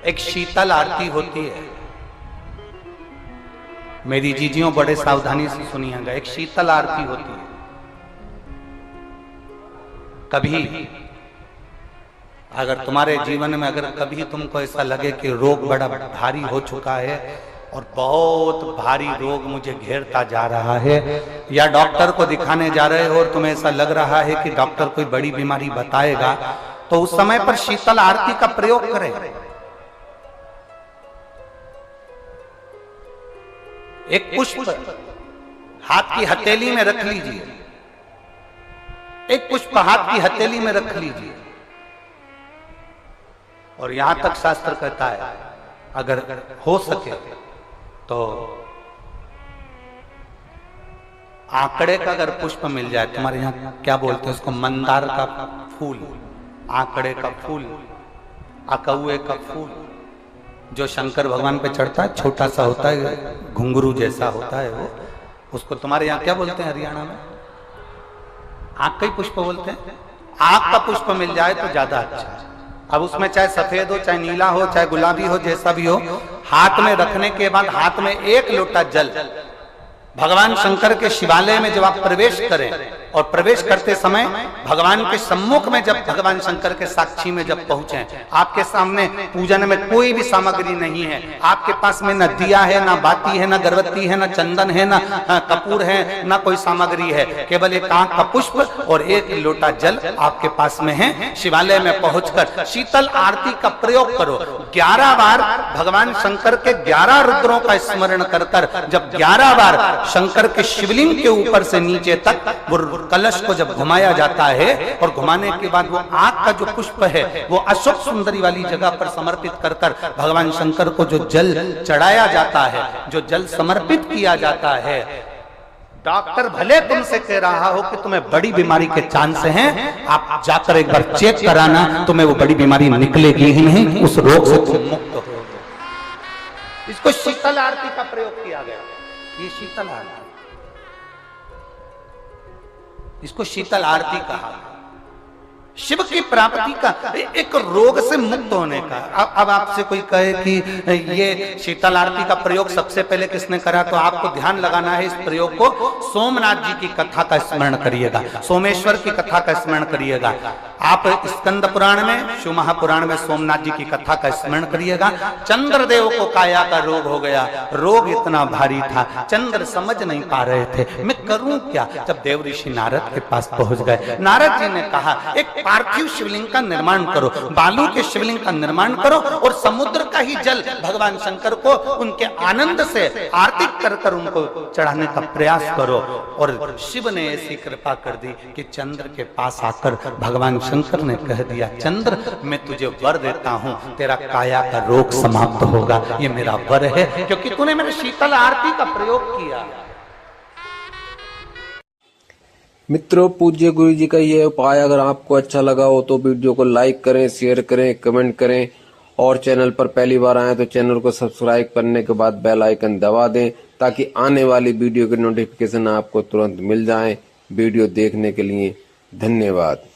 एक शीतल आरती होती है। मेरी जीजियों बड़े सावधानी से सुनिएगा, एक शीतल आरती होती है। कभी अगर तुम्हारे जीवन में अगर कभी तुमको ऐसा लगे कि रोग बड़ा भारी हो चुका है और बहुत भारी रोग मुझे घेरता जा रहा है, या डॉक्टर को दिखाने जा रहे हो और तुम्हें ऐसा लग रहा है कि डॉक्टर कोई बड़ी बीमारी बताएगा, तो उस समय पर शीतल आरती का प्रयोग करें। एक पुष्प हाथ की हथेली में रख लीजिए, एक पुष्प हाथ की हथेली में रख लीजिए, और यहां तक शास्त्र कहता है अगर हो सके तो आंकड़े का अगर पुष्प मिल जाए, तुम्हारे यहां क्या बोलते हैं उसको, मंदार का फूल, आंकड़े का फूल, अकौए का फूल, जो शंकर भगवान पे चढ़ता है, छोटा सा होता है, घुंघरू जैसा होता है वो, उसको तुम्हारे यहाँ क्या बोलते हैं हरियाणा में? आंख का ही पुष्प बोलते हैं। आंख का पुष्प मिल जाए तो ज्यादा अच्छा है। अब उसमें चाहे सफेद हो, चाहे नीला हो, चाहे गुलाबी हो, जैसा भी हो, हाथ में रखने के बाद हाथ में एक लोटा जल, भगवान शंकर के शिवालय में जब आप प्रवेश करें और प्रवेश करते समय भगवान के सम्मुख में, जब भगवान शंकर के साक्षी में जब पहुंचे, आपके सामने पूजन में कोई भी सामग्री नहीं है, आपके पास में न दिया है, न बाती है, न गर्भवती है, न चंदन है, न कपूर है, न कोई सामग्री है, केवल एक आंख का पुष्प और एक लोटा जल आपके पास में है। शिवालय में पहुंचकर शीतल आरती का प्रयोग करो। 11 बार भगवान शंकर के 11 रुद्रों का स्मरण कर कर जब 11 बार शंकर के शिवलिंग के ऊपर से नीचे तक वो कलश को जब घुमाया जाता है, और घुमाने के बाद वो आंख का जो पुष्प है वो अशोक सुंदरी वाली जगह पर समर्पित कर कर भगवान शंकर को जो जल चढ़ाया जाता है, जो जल समर्पित किया जाता है, डॉक्टर भले तुमसे कह रहा हो कि तुम्हें बड़ी बीमारी के चांस हैं, आप जाकर एक बार चेक कराना, तुम्हें वो बड़ी बीमारी निकलेगी ही नहीं, उस रोग से तुम मुक्त हो। इसको शीतल आरती का प्रयोग किया गया। ये शीतल आरती, इसको शीतल आरती कहा। शिव की प्राप्ति का, एक रोग से मुक्त होने का। अब आपसे कोई कहे कि ये शीतल आरती का प्रयोग सबसे पहले किसने करा, तो आपको ध्यान लगाना है इस प्रयोग को। सोमनाथ जी की कथा का स्मरण करिएगा, सोमेश्वर की कथा का स्मरण करिएगा। आप स्कंद पुराण में, शिव महापुराण में सोमनाथ जी की कथा का स्मरण करिएगा। चंद्रदेव को काया का रोग हो गया, रोग इतना भारी था, चंद्र समझ नहीं पा रहे थे मैं करूं क्या। जब देव ऋषि नारद के पास पहुंच गए, नारद जी ने कहा एक पार्थिव शिवलिंग का निर्माण करो, बालू के शिवलिंग का निर्माण करो, और समुद्र का ही जल भगवान शंकर को उनके आनंद से आरती कर कर उनको चढ़ाने का प्रयास करो। और शिव ने ऐसी कृपा कर दी कि चंद्र के पास आकर भगवान शंकर ने कह दिया, चंद्र मैं तुझे वर देता हूं, तेरा काया का रोग समाप्त होगा, ये मेरा वर है, क्योंकि तूने मेरे शीतल आरती का प्रयोग किया। मित्रों, पूज्य गुरु जी का ये उपाय अगर आपको अच्छा लगा हो तो वीडियो को लाइक करें, शेयर करें, कमेंट करें, और चैनल पर पहली बार आए तो चैनल को सब्सक्राइब करने के बाद बेल आइकन दबा दें, ताकि आने वाली वीडियो के नोटिफिकेशन आपको तुरंत मिल जाए। वीडियो देखने के लिए धन्यवाद।